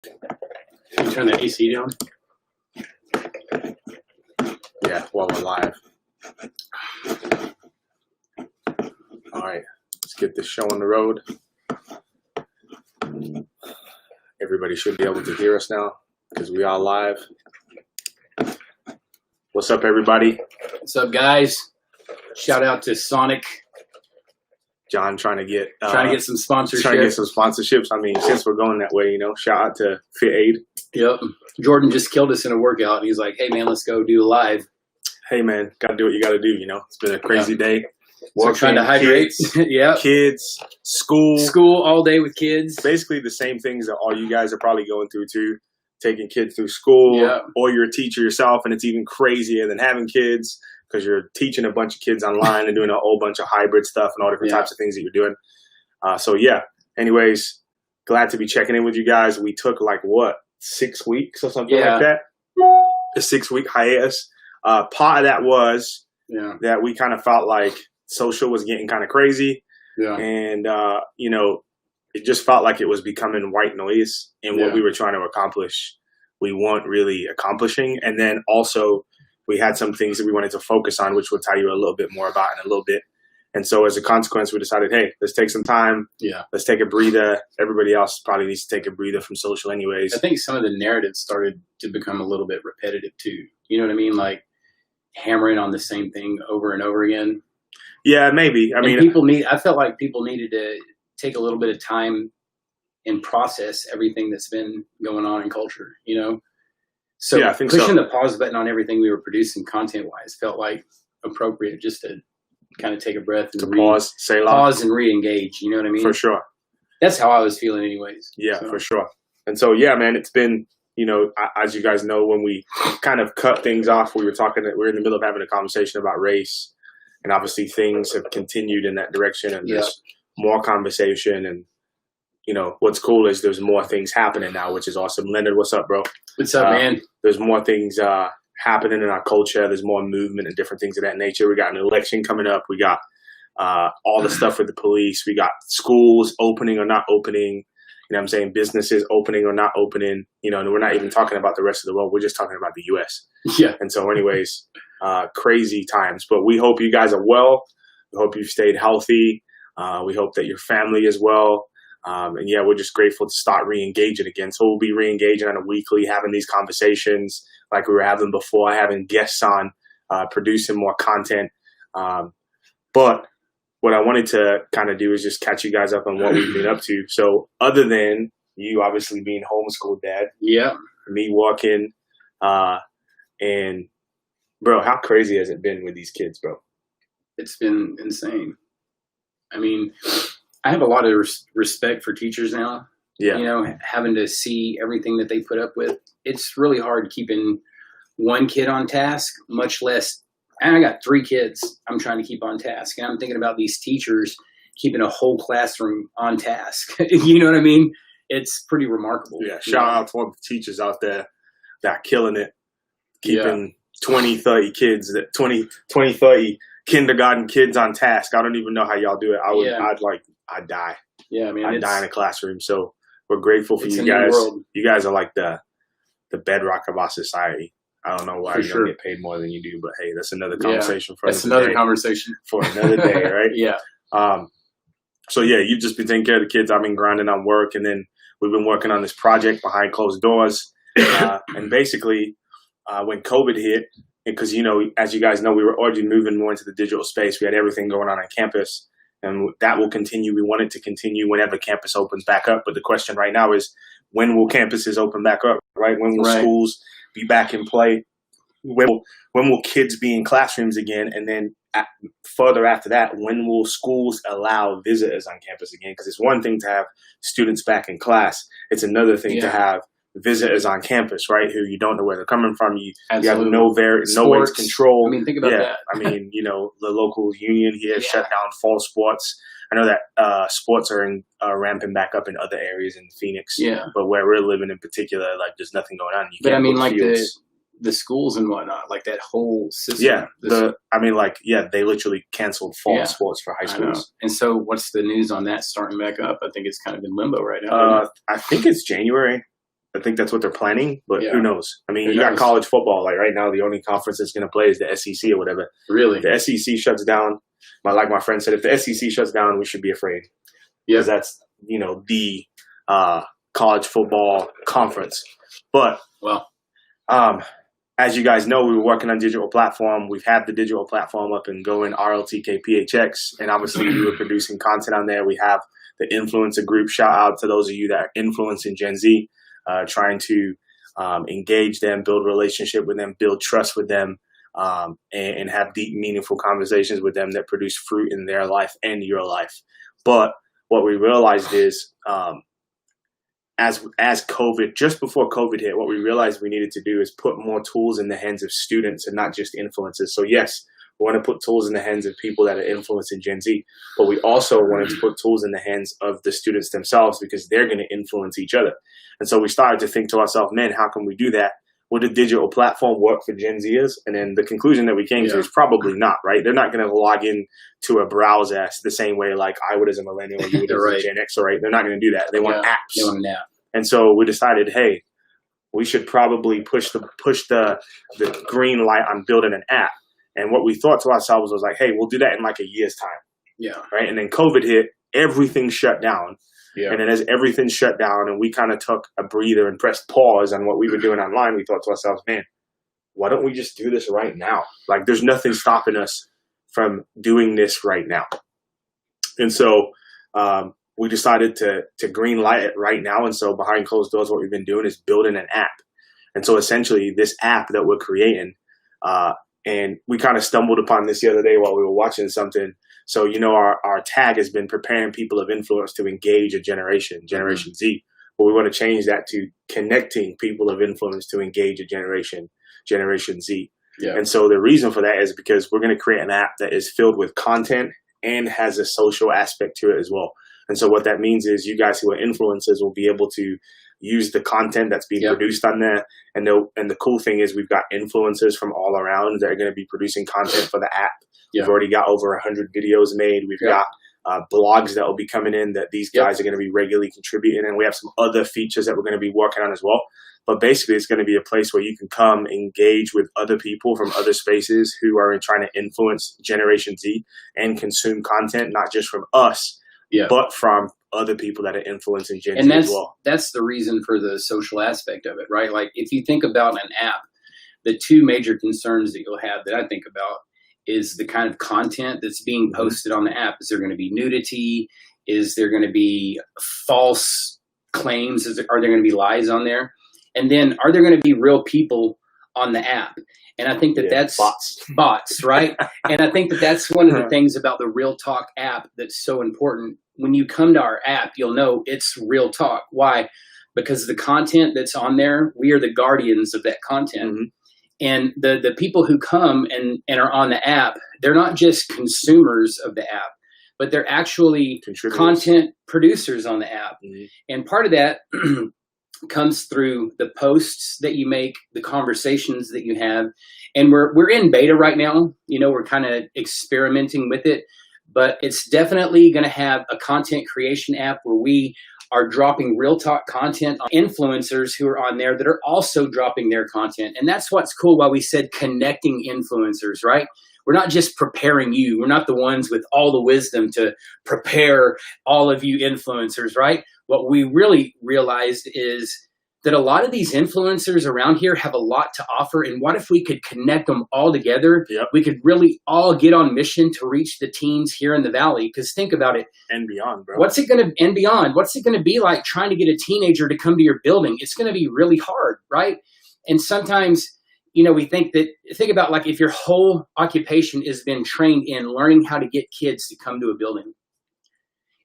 Can you turn the AC down? Yeah, while we're live. All right, let's get this show on the road. Everybody should be able to hear us now because we are live. What's up, everybody? What's up, guys? Shout out to Sonic. John trying to get some sponsorships. Trying to get some sponsorships. I mean, since we're going that way, shout out to Fit Aid. Yep. Jordan just killed us in a workout, and he's like, "Hey, man, let's go do a live." Hey, man, got to do what you got to do. It's been a crazy day. We're trying to hydrate. Yeah. Kids, school all day with kids. Basically the same things that all you guys are probably going through too. Taking kids through school, or you're a teacher yourself, and it's even crazier than having kids because you're teaching a bunch of kids online and doing a whole bunch of hybrid stuff and all different types of things that you're doing. So yeah, anyways, glad to be checking in with you guys. We took 6 weeks or something like that. A 6-week hiatus. Part of that was that we kind of felt like social was getting kind of crazy. Yeah. And, it just felt like it was becoming white noise, and what we were trying to accomplish, we weren't really accomplishing. And then also we had some things that we wanted to focus on, which we'll tell you a little bit more about in a little bit. And so as a consequence, we decided, hey, let's take some time. Yeah. Let's take a breather. Everybody else probably needs to take a breather from social anyways. I think some of the narratives started to become a little bit repetitive too. You know what I mean? Like hammering on the same thing over and over again. Yeah, maybe. I felt like people needed to take a little bit of time and process everything that's been going on in culture, So I think pushing the pause button on everything we were producing content-wise felt like appropriate, just to kind of take a breath and pause and re-engage. You know what I mean? For sure. That's how I was feeling anyways. Yeah, for sure. And so, yeah, man, it's been, as you guys know, when we kind of cut things off, we were in the middle of having a conversation about race, and obviously things have continued in that direction, and there's more conversation, and what's cool is there's more things happening now, which is awesome. Leonard, what's up, bro? What's up, man? There's more things happening in our culture. There's more movement and different things of that nature. We got an election coming up. We got all the stuff with the police. We got schools opening or not opening. You know what I'm saying? Businesses opening or not opening. And we're not even talking about the rest of the world. We're just talking about the U.S. Yeah. And so anyways, crazy times. But we hope you guys are well. We hope you've stayed healthy. We hope that your family is well. And yeah, we're just grateful to start re-engaging again. So we'll be re-engaging on a weekly, having these conversations like we were having before, having guests on, producing more content. But what I wanted to kind of do is just catch you guys up on what we've been up to. So other than you obviously being homeschooled dad, me walking, and bro, how crazy has it been with these kids, bro? It's been insane. I mean, I have a lot of respect for teachers now. Yeah. Having to see everything that they put up with. It's really hard keeping one kid on task, much less. And I got 3 kids I'm trying to keep on task. And I'm thinking about these teachers keeping a whole classroom on task. You know what I mean? It's pretty remarkable. Yeah. Shout out to all the teachers out there that are killing it. Keeping 20, 30 kids, 30 kindergarten kids on task. I don't even know how y'all do it. I'd die. Yeah, man. I'd die in a classroom. So we're grateful for you guys. You guys are like the bedrock of our society. I don't know why you don't get paid more than you do, but hey, that's another conversation for another day, right? Yeah. So yeah, you've just been taking care of the kids. I've been grinding on work, and then we've been working on this project behind closed doors. And basically, when COVID hit, because as you guys know, we were already moving more into the digital space. We had everything going on campus, and that will continue. We want it to continue whenever campus opens back up. But the question right now is, when will campuses open back up? Right? When will schools be back in play? When will kids be in classrooms again? And then further after that, when will schools allow visitors on campus again? Because it's one thing to have students back in class. It's another thing to have visitors on campus, right? Who you don't know where they're coming from. You have no way to control. I mean, think about that. I mean, the local union here shut down fall sports. I know that sports are ramping back up in other areas in Phoenix. Yeah. But where we're living in particular, there's nothing going on. But I mean, the schools and whatnot, like that whole system. Yeah. They literally canceled fall sports for high schools. And so what's the news on that starting back up? I think it's kind of in limbo right now. I think it's January. I think that's what they're planning, but Yeah. who knows? I mean, Who you got knows? college football. Like right now, the only conference that's going to play is the SEC or whatever. Really? If the SEC shuts down, like my friend said, if the SEC shuts down, we should be afraid. Yeah. Because that's, you know, the college football conference. But Well, as you guys know, we were working on digital platform. We've had the digital platform up and going, RLTK PHX, and obviously we were producing content on there. We have the influencer group. Shout out to those of you that are influencing Gen Z, trying to engage them, build relationship with them, build trust with them, and have deep, meaningful conversations with them that produce fruit in their life and your life. But what we realized is, as COVID, just before COVID hit, what we realized we needed to do is put more tools in the hands of students and not just influencers. So yes, we want to put tools in the hands of people that are influencing Gen Z, but we also wanted to put tools in the hands of the students themselves because they're going to influence each other. And so we started to think to ourselves, man, how can we do that? Would a digital platform work for Gen Zers? And then the conclusion that we came to is probably not, right? They're not going to log in to a browser the same way like I would as a millennial, you would as a Gen X, right? They're not going to do that. They want apps. They want an app. And so we decided, hey, we should probably push the green light on building an app. And what we thought to ourselves was like, hey, we'll do that in like a year's time. Yeah. Right. And then COVID hit, everything shut down. Yeah. And then as everything shut down and we kind of took a breather and pressed pause on what we were doing online, we thought to ourselves, man, why don't we just do this right now? Like there's nothing stopping us from doing this right now. And so we decided to green light it right now. And so behind closed doors, what we've been doing is building an app. And so essentially this app that we're creating, and we kind of stumbled upon this the other day while we were watching something. So, you know, our tag has been preparing people of influence to engage a Generation Z. But we want to change that to connecting people of influence to engage a Generation Z. Yeah. And so the reason for that is because we're going to create an app that is filled with content and has a social aspect to it as well. And so what that means is you guys who are influencers will be able to use the content that's being produced on there. And the cool thing is we've got influencers from all around that are going to be producing content for the app. We've already got over 100 videos made. We've got blogs that will be coming in that these guys are going to be regularly contributing. And we have some other features that we're going to be working on as well. But basically, it's going to be a place where you can come engage with other people from other spaces who are trying to influence Generation Z and consume content, not just from us, but from other people that are influencing Gen Z as well. That's the reason for the social aspect of it, right? Like if you think about an app, the two major concerns that you'll have that I think about is the kind of content that's being posted on the app. Is there going to be nudity? Is there going to be false claims? Are there going to be lies on there? And then are there going to be real people on the app? And I think that's bots, right? And I think that's one of the things about the Real Talk app that's so important. When you come to our app, you'll know it's Real Talk. Why? Because the content that's on there, we are the guardians of that content. And the people who come and are on the app, they're not just consumers of the app, but they're actually content producers on the app. And part of that comes through the posts that you make, the conversations that you have. And we're in beta right now. You know, we're kind of experimenting with it, but it's definitely going to have a content creation app where we are dropping Real Talk content on influencers who are on there that are also dropping their content. And that's what's cool why we said connecting influencers, right? We're not just preparing you. We're not the ones with all the wisdom to prepare all of you influencers, right? What we really realized is that a lot of these influencers around here have a lot to offer. And what if we could connect them all together? We could really all get on mission to reach the teens here in the Valley. Because think about it. And beyond, bro. What's it going to be like trying to get a teenager to come to your building? It's going to be really hard, right? And sometimes, you know, we think about like if your whole occupation has been trained in learning how to get kids to come to a building.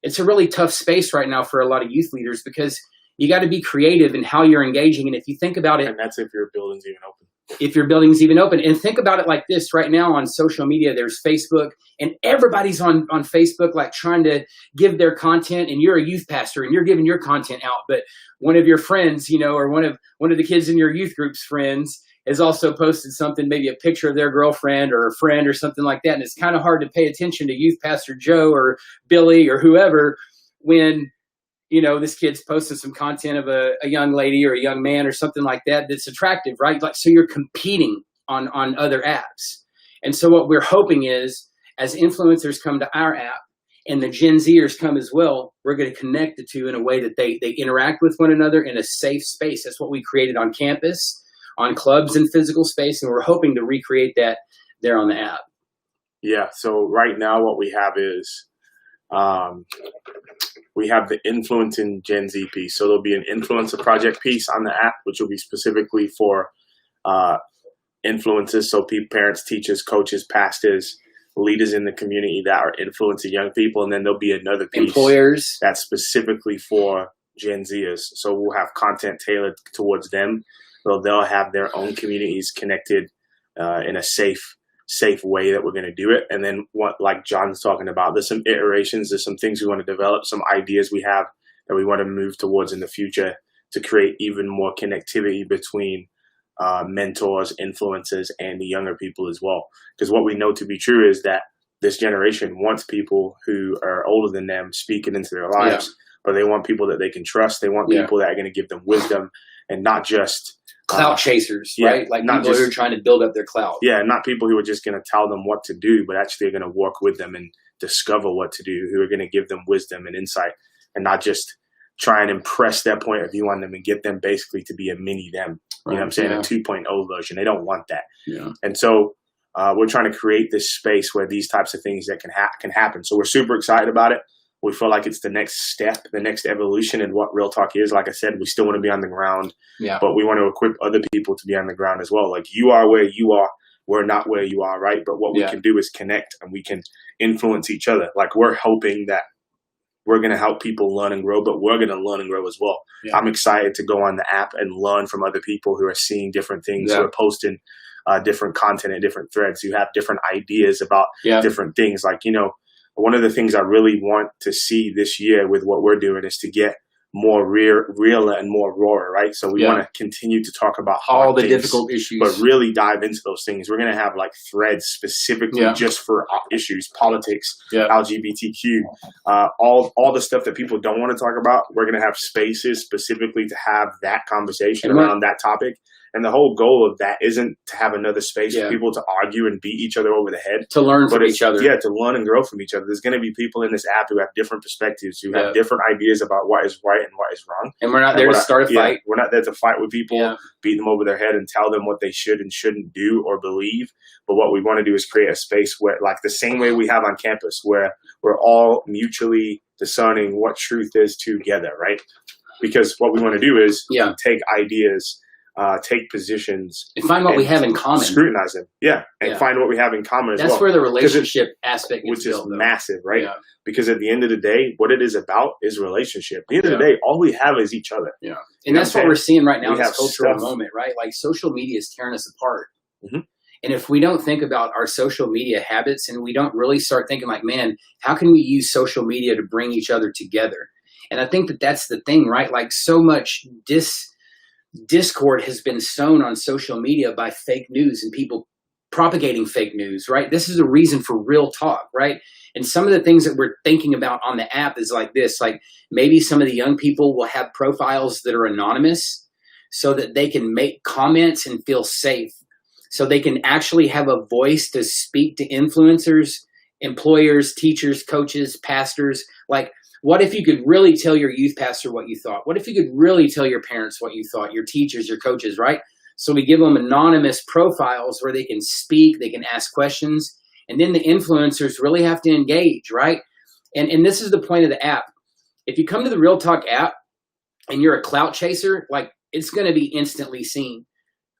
It's a really tough space right now for a lot of youth leaders because you got to be creative in how you're engaging. And if you think about it. And that's if your building's even open. If your building's even open. And think about it like this right now on social media, there's Facebook and everybody's on Facebook, like trying to give their content, and you're a youth pastor and you're giving your content out. But one of your friends, you know, or one of the kids in your youth group's friends has also posted something, maybe a picture of their girlfriend or a friend or something like that. And it's kind of hard to pay attention to youth pastor Joe or Billy or whoever when this kid's posted some content of a young lady or a young man or something like that that's attractive, right? Like, so you're competing on other apps. And so what we're hoping is, as influencers come to our app and the Gen Zers come as well, we're going to connect the two in a way that they interact with one another in a safe space. That's what we created on campus, on clubs and physical space, and we're hoping to recreate that there on the app. Yeah, so right now what we have is we have the influencing Gen Z piece. So there'll be an influencer project piece on the app, which will be specifically for influencers, so parents, teachers, coaches, pastors, leaders in the community that are influencing young people. And then there'll be another piece, employers, that's specifically for Gen Zers. So we'll have content tailored towards them. So they'll have their own communities connected in a safe way that we're going to do it. And then what, like John's talking about, there's some iterations, there's some things we want to develop, some ideas we have that we want to move towards in the future to create even more connectivity between mentors, influencers, and the younger people as well. Because what we know to be true is that this generation wants people who are older than them speaking into their lives, but they want people that they can trust. They want people that are going to give them wisdom and not just clout chasers, right? Like not people who are trying to build up their clout. Yeah, not people who are just going to tell them what to do, but actually are going to work with them and discover what to do, who are going to give them wisdom and insight and not just try and impress their point of view on them and get them basically to be a mini them. You know what I'm saying? A 2.0 version. They don't want that. Yeah. And so we're trying to create this space where these types of things that can happen. So we're super excited about it. We feel like it's the next step, the next evolution in what Real Talk is. Like I said, we still want to be on the ground, but we want to equip other people to be on the ground as well. Like you are where you are. We're not where you are, right? But what we can do is connect and we can influence each other. Like we're hoping that we're going to help people learn and grow, but we're going to learn and grow as well. Yeah. I'm excited to go on the app and learn from other people who are seeing different things, who are posting different content and different threads, who have different ideas about different things. Like, one of the things I really want to see this year with what we're doing is to get more real and more raw, right? So we want to continue to talk about all the difficult issues, but really dive into those things. We're going to have like threads specifically just for issues, politics, LGBTQ, all the stuff that people don't want to talk about. We're going to have spaces specifically to have that conversation around that topic. And the whole goal of that isn't to have another space for people to argue and beat each other over the head. To learn from each other. Yeah, to learn and grow from each other. There's going to be people in this app who have different perspectives, who have different ideas about what is right and what is wrong. And we're not there to start a fight. We're not there to fight with people, beat them over their head and tell them what they should and shouldn't do or believe. But what we want to do is create a space where, like the same way we have on campus, where we're all mutually discerning what truth is together, right? Because what we want to do is take ideas, take positions, and find what we have in common, scrutinize them, and find what we have in common as well. That's where the relationship aspect which is built, massive, right? Because at the end of the day, what it is about is relationship. At the end of the day, all we have is each other. And that's what we're seeing right now in this cultural moment, right? Like social media is tearing us apart. And if we don't think about our social media habits and we don't really start thinking like, man, how can we use social media to bring each other together? And I think that that's the thing, right? Like so much discord has been sown on social media by fake news and people propagating fake news, right? This is a reason for real talk, right? And some of the things that we're thinking about on the app is like this, like maybe some of the young people will have profiles that are anonymous so that they can make comments and feel safe. So they can actually have a voice to speak to influencers, employers, teachers, coaches, pastors. Like, what if you could really tell your youth pastor what you thought? What if you could really tell your parents what you thought, your teachers, your coaches, right? So we give them anonymous profiles where they can speak, they can ask questions, and then the influencers really have to engage, right? And this is the point of the app. If you come to the Real Talk app and you're a clout chaser, like it's going to be instantly seen.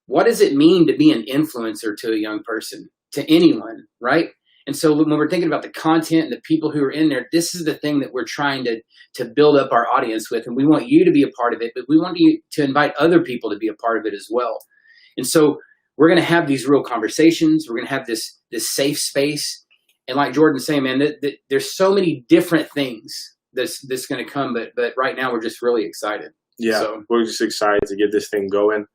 What does it mean to be an influencer to a young person, to anyone, right? And so when we're thinking about the content and the people who are in there, this is the thing that we're trying to build up our audience with. And we want you to be a part of it, but we want you to invite other people to be a part of it as well. And so we're going to have these real conversations. We're going to have this safe space. And like Jordan's saying, man, there's so many different things that's going to come. But right now we're just really excited. Yeah, so we're just excited to get this thing going.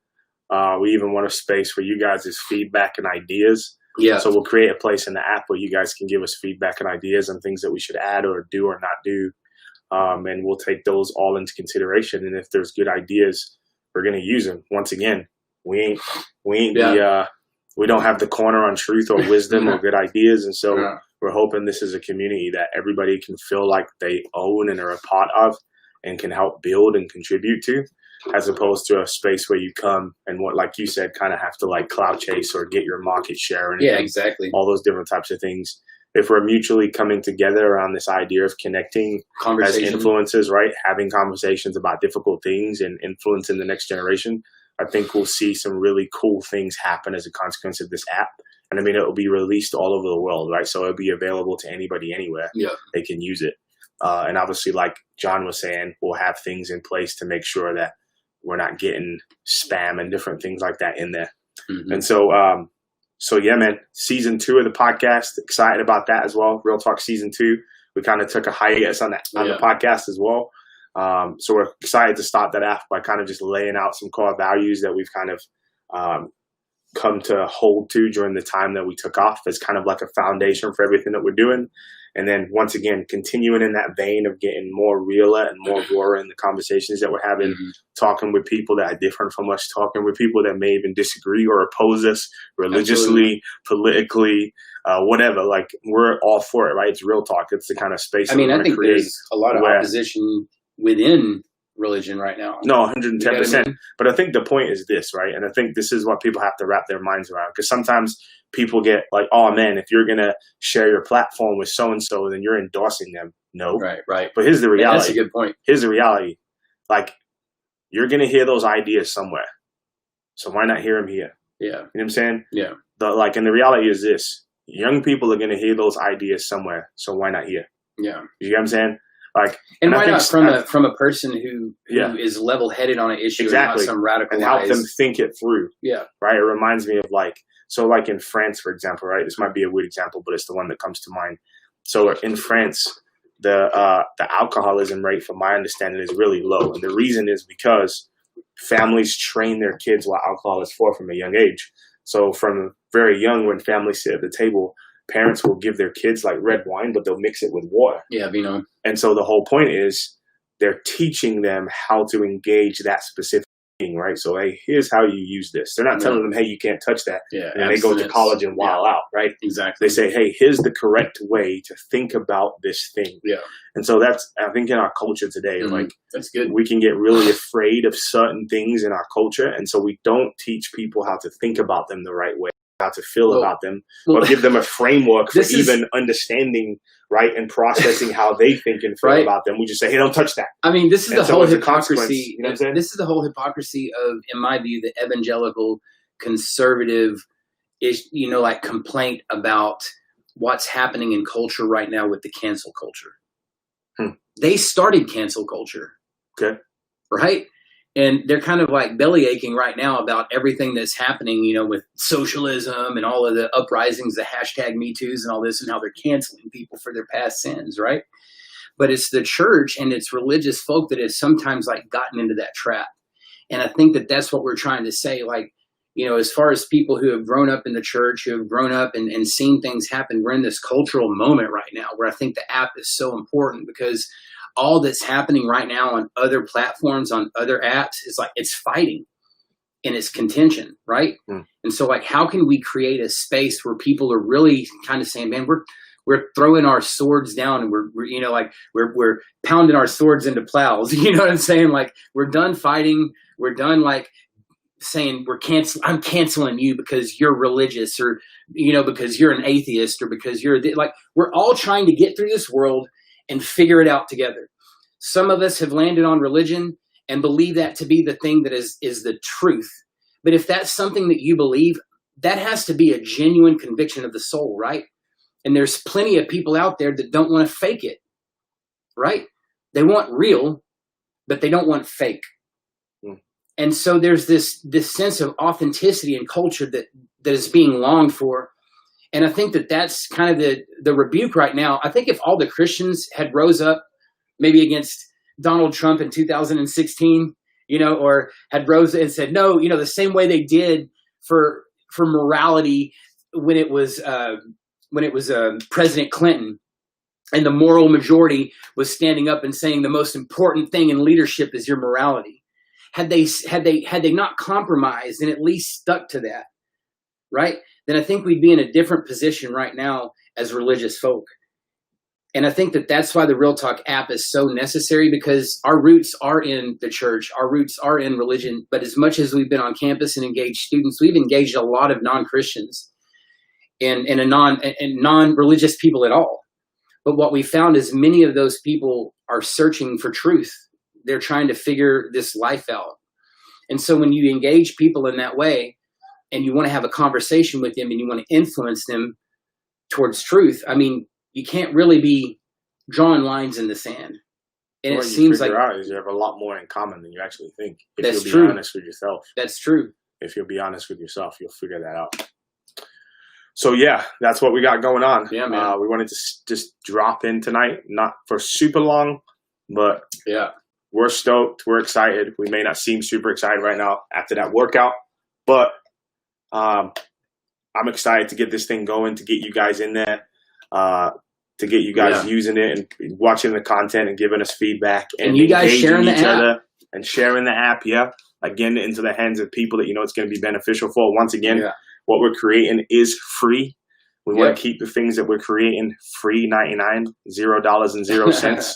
We even want a space for you guys' feedback and ideas. Yeah. So we'll create a place in the app where you guys can give us feedback and ideas on things that we should add or do or not do. and we'll take those all into consideration. And if there's good ideas, we're going to use them. Once again, we don't have the corner on truth or wisdom or good ideas. And so we're hoping this is a community that everybody can feel like they own and are a part of and can help build and contribute to, as opposed to a space where you come and, what, like you said, kind of have to like cloud chase or get your market share. And exactly. All those different types of things. If we're mutually coming together around this idea of connecting as influencers, right? Having conversations about difficult things and influencing the next generation, I think we'll see some really cool things happen as a consequence of this app. And I mean, it will be released all over the world, right? So it'll be available to anybody, anywhere. Yeah. They can use it. And obviously, like John was saying, we'll have things in place to make sure that we're not getting spam and different things like that in there. Mm-hmm. And so yeah, man, season 2 of the podcast, excited about that as well. Real Talk season 2. We kind of took a hiatus on the podcast as well. So we're excited to start that off by kind of just laying out some core values that we've kind of come to hold to during the time that we took off as kind of like a foundation for everything that we're doing. And then once again, continuing in that vein of getting more realer and more raw in the conversations that we're having, talking with people that are different from us, talking with people that may even disagree or oppose us religiously, politically, whatever. Like, we're all for it, right? It's Real Talk. It's the kind of space I think there's a lot of opposition within religion right now. No, 110%. You know what I mean? But I think the point is this, right? And I think this is what people have to wrap their minds around, because sometimes people get like, oh man, if you're going to share your platform with so-and-so, then you're endorsing them. No. Right. But here's the reality. That's a good point. Here's the reality. Like, you're going to hear those ideas somewhere. So why not hear them here? Yeah. You know what I'm saying? Yeah. And the reality is this. Young people are going to hear those ideas somewhere. So why not here? Yeah. You get what I'm saying? And why not from a person who is level-headed on an issue, exactly, and not some radicalized, and help them think it through. Yeah. Right? It reminds me of in France, for example, right? This might be a weird example, but it's the one that comes to mind. So in France, the alcoholism rate, from my understanding, is really low. And the reason is because families train their kids what alcohol is for from a young age. So from very young, when families sit at the table, parents will give their kids like red wine, but they'll mix it with water. Yeah, vino. And so the whole point is they're teaching them how to engage that specific thing, right? So, hey, here's how you use this. They're not telling them, hey, you can't touch that. Yeah, and they go to college and wild out, right? Exactly. They say, hey, here's the correct way to think about this thing. Yeah. And so that's, I think, in our culture today, that's good. We can get really afraid of certain things in our culture. And so we don't teach people how to think about them the right way, how to feel about them, or give them a framework for even understanding, right, and processing how they think and feel about them. We just say, hey, don't touch that. I mean, this is the whole hypocrisy. You know what I'm saying? This is the whole hypocrisy of, in my view, the evangelical conservative complaint about what's happening in culture right now with the cancel culture. They started cancel culture. Okay. Right? And they're kind of like belly aching right now about everything that's happening, with socialism and all of the uprisings, the hashtag Me Too's and all this, and how they're canceling people for their past sins, right? But it's the church and it's religious folk that has sometimes gotten into that trap. And I think that that's what we're trying to say. As far as people who have grown up in the church, who have grown up and seen things happen, we're in this cultural moment right now where I think the app is so important, because all that's happening right now on other platforms, on other apps, is it's fighting and it's contention, right? And so how can we create a space where people are really kind of saying, man, we're throwing our swords down and we're pounding our swords into plows. You know what I'm saying? We're done fighting. We're done saying I'm canceling you because you're religious, or, because you're an atheist, or because you're we're all trying to get through this world and figure it out together. Some of us have landed on religion and believe that to be the thing that is the truth. But if that's something that you believe, that has to be a genuine conviction of the soul, right? And there's plenty of people out there that don't want to fake it, right? They want real, but they don't want fake. And so there's this sense of authenticity and culture that is being longed for. And I think that that's kind of the rebuke right now. I think if all the Christians had rose up maybe against Donald Trump in 2016, or had rose and said, no, the same way they did for morality when it was President Clinton, and the moral majority was standing up and saying the most important thing in leadership is your morality. Had they not compromised and at least stuck to that, right? Then I think we'd be in a different position right now as religious folk. And I think that that's why the Real Talk app is so necessary, because our roots are in the church, our roots are in religion. But as much as we've been on campus and engaged students, we've engaged a lot of non-Christians and non-religious people at all. But what we found is many of those people are searching for truth. They're trying to figure this life out. And so when you engage people in that way and you want to have a conversation with them and you want to influence them towards truth, I mean, you can't really be drawing lines in the sand. And what it seems like you have a lot more in common than you actually think. If that's you'll true. be honest with yourself. That's true. If you'll be honest with yourself, you'll figure that out. So yeah, that's what we got going on. Yeah, man. We wanted to just drop in tonight, not for super long, but yeah, we're stoked. We're excited. We may not seem super excited right now after that workout, but I'm excited to get this thing going, to get you guys in there, to get you guys using it and watching the content and giving us feedback and you guys sharing each the app. other and sharing the app. Yeah, again, into the hands of people that you know it's going to be beneficial for. Once again, what we're creating is free. We want to keep the things that we're creating free, 99, $0.00.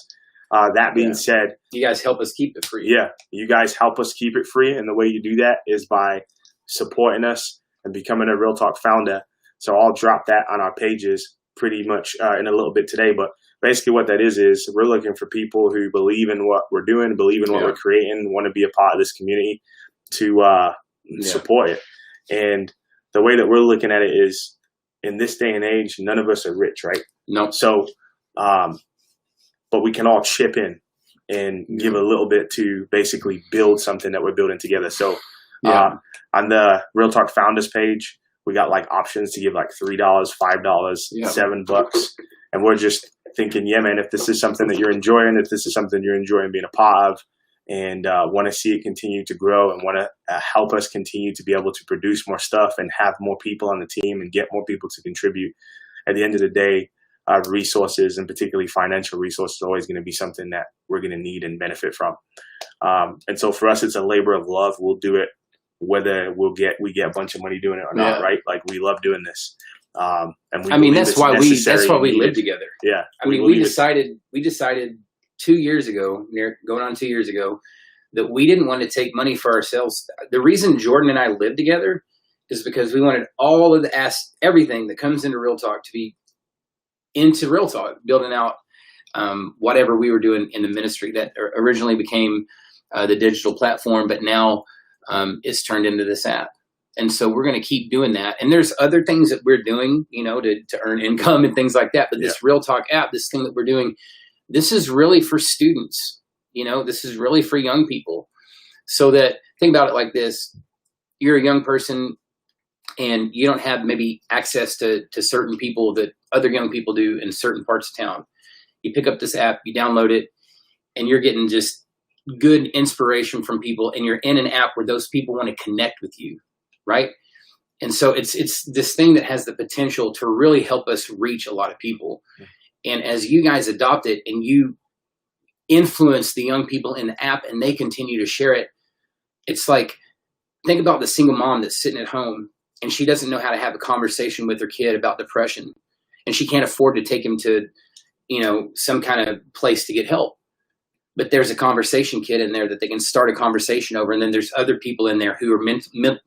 That being said, you guys help us keep it free. Yeah, you guys help us keep it free, and the way you do that is by supporting us and becoming a Real Talk founder. So I'll drop that on our pages pretty much in a little bit today. But basically what that is we're looking for people who believe in what we're doing, believe in what we're creating, want to be a part of this community to support it. And the way that we're looking at it is, in this day and age, none of us are rich, right? No. So, but we can all chip in and give a little bit to basically build something that we're building together. So on the Real Talk Founders page, we got like options to give like $3, $5, $7. And we're just thinking, yeah, man, if this is something that you're enjoying, if this is something you're enjoying being a part of, and want to see it continue to grow and want to help us continue to be able to produce more stuff and have more people on the team and get more people to contribute. At the end of the day, resources, and particularly financial resources, are always going to be something that we're going to need and benefit from. And so for us, it's a labor of love. We'll do it whether we get a bunch of money doing it or not, right? Like, we love doing this. And that's why we live together. Yeah. I mean, we decided 2 years ago, going on 2 years ago, that we didn't want to take money for ourselves. The reason Jordan and I live together is because we wanted all of everything that comes into Real Talk to be into Real Talk, building out whatever we were doing in the ministry that originally became the digital platform, but now it's turned into this app. And so we're going to keep doing that. And there's other things that we're doing, to earn income and things like that. But this Real Talk app, this thing that we're doing, this is really for students. This is really for young people. So that, think about it like this: you're a young person and you don't have maybe access to certain people that other young people do in certain parts of town. You pick up this app, you download it, and you're getting just good inspiration from people, and you're in an app where those people want to connect with you, right? And so it's this thing that has the potential to really help us reach a lot of people. And as you guys adopt it and you influence the young people in the app and they continue to share it, it's like, think about the single mom that's sitting at home and she doesn't know how to have a conversation with her kid about depression, and she can't afford to take him to, some kind of place to get help. But there's a conversation kit in there that they can start a conversation over. And then there's other people in there who are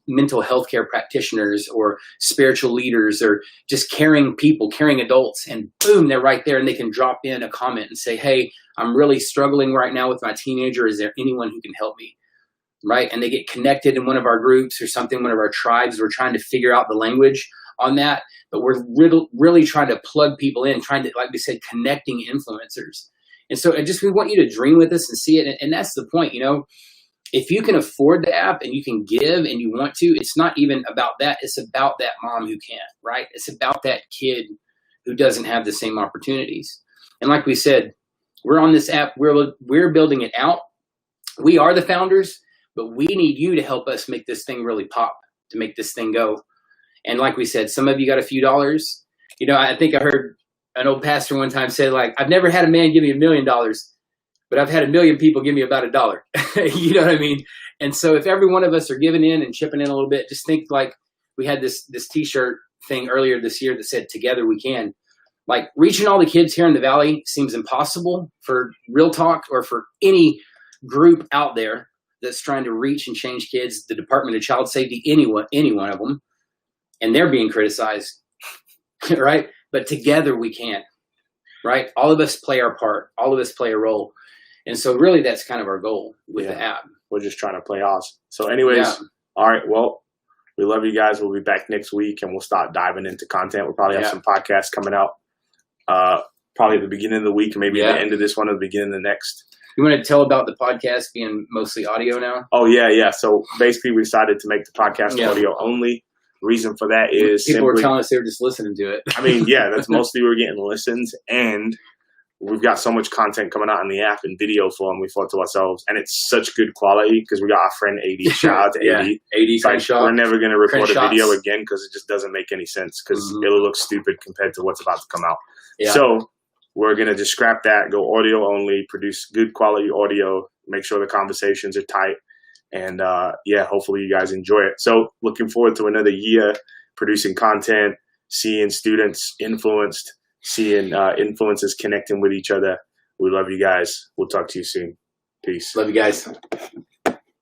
mental health care practitioners or spiritual leaders or just caring people, caring adults. And boom, they're right there, and they can drop in a comment and say, hey, I'm really struggling right now with my teenager. Is there anyone who can help me? Right? And they get connected in one of our groups or something, one of our tribes. We're trying to figure out the language on that. But we're really trying to plug people in, trying to, like we said, connecting influencers. And so we want you to dream with us and see it. And that's the point, if you can afford the app and you can give and you want to, it's not even about that. It's about that mom who can't, right? It's about that kid who doesn't have the same opportunities. And like we said, we're on this app. We're building it out. We are the founders, but we need you to help us make this thing really pop, to make this thing go. And like we said, some of you got a few dollars. I think I heard an old pastor one time said, like, I've never had a man give me $1 million, but I've had 1 million people give me about $1. You know what I mean? And so if every one of us are giving in and chipping in a little bit, just think like we had this T-shirt thing earlier this year that said, "Together we can." Like, reaching all the kids here in the Valley seems impossible for Real Talk or for any group out there that's trying to reach and change kids, the Department of Child Safety, any one of them, and they're being criticized, right? But together we can, right? All of us play our part. All of us play a role. And so really that's kind of our goal with the app. We're just trying to play ours. So anyways, all right, well, we love you guys. We'll be back next week, and we'll start diving into content. We'll probably have some podcasts coming out probably at the beginning of the week, maybe at the end of this one or the beginning of the next. You want to tell about the podcast being mostly audio now? Oh, yeah. So basically we decided to make the podcast audio only. Reason for that is people were telling us they were just listening to it. I mean, that's mostly we're getting listens, and we've got so much content coming out in the app in video form. We thought to ourselves, and it's such good quality because we got our friend AD. Shout out to AD. AD, we're never going to record a video again because it just doesn't make any sense because it'll look stupid compared to what's about to come out. So we're going to just scrap that, go audio only, produce good quality audio, make sure the conversations are tight. And hopefully you guys enjoy it. So looking forward to another year producing content, seeing students influenced, seeing influencers connecting with each other. We love you guys. We'll talk to you soon. Peace. Love you guys.